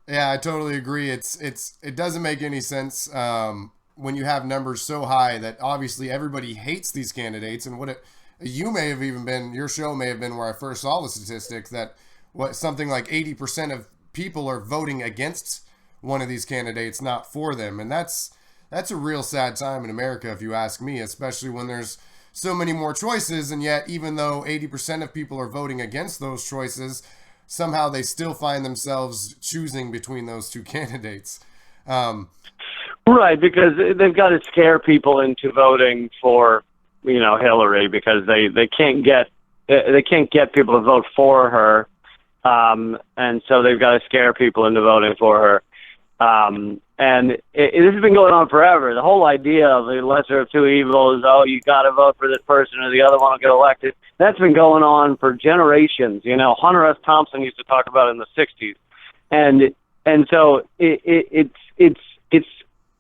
Yeah, I totally agree. It doesn't make any sense when you have numbers so high that obviously everybody hates these candidates. And you may have even been, your show may have been where I first saw the statistic that what something like 80% of people are voting against one of these candidates, not for them. And that's a real sad time in America, if you ask me, especially when there's so many more choices. And yet, even though 80% of people are voting against those choices, somehow they still find themselves choosing between those two candidates. Um, Right, because they've got to scare people into voting for, Hillary, because they can't get people to vote for her, and so they've got to scare people into voting for her. And this has been going on forever. The whole idea of the lesser of two evils, oh, you got to vote for this person or the other one will get elected. That's been going on for generations. Hunter S. Thompson used to talk about it in the '60s, and so it's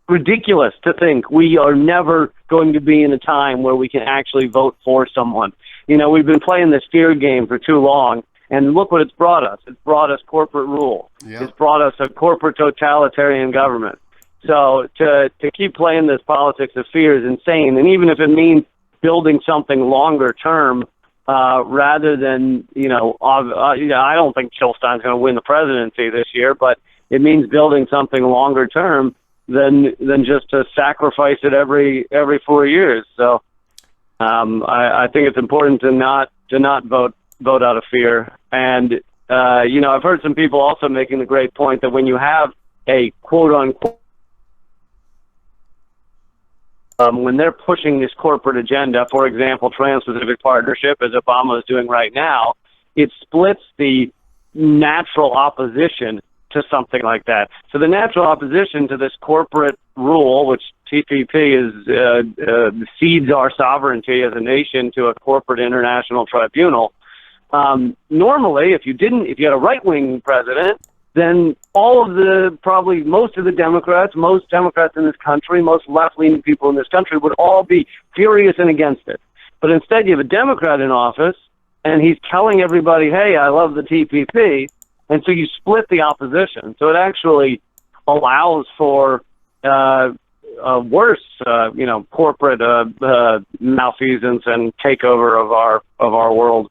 ridiculous to think we are never going to be in a time where we can actually vote for someone. We've been playing this fear game for too long. And look what it's brought us. It's brought us corporate rule. Yep. It's brought us a corporate totalitarian government. So to keep playing this politics of fear is insane. And even if it means building something longer term, rather than, I don't think Chilstein's going to win the presidency this year, but it means building something longer term than just to sacrifice it every 4 years. So I think it's important to not vote out of fear. And, I've heard some people also making the great point that when you have a quote-unquote, when they're pushing this corporate agenda, for example, Trans-Pacific Partnership, as Obama is doing right now, it splits the natural opposition to something like that. So the natural opposition to this corporate rule, which TPP is cedes our sovereignty as a nation to a corporate international tribunal. Normally, if you had a right-wing president, then most of the Democrats, most Democrats in this country, most left-leaning people in this country would all be furious and against it. But instead, you have a Democrat in office, and he's telling everybody, hey, I love the TPP, and so you split the opposition. So it actually allows for worse, corporate malfeasance and takeover of our world.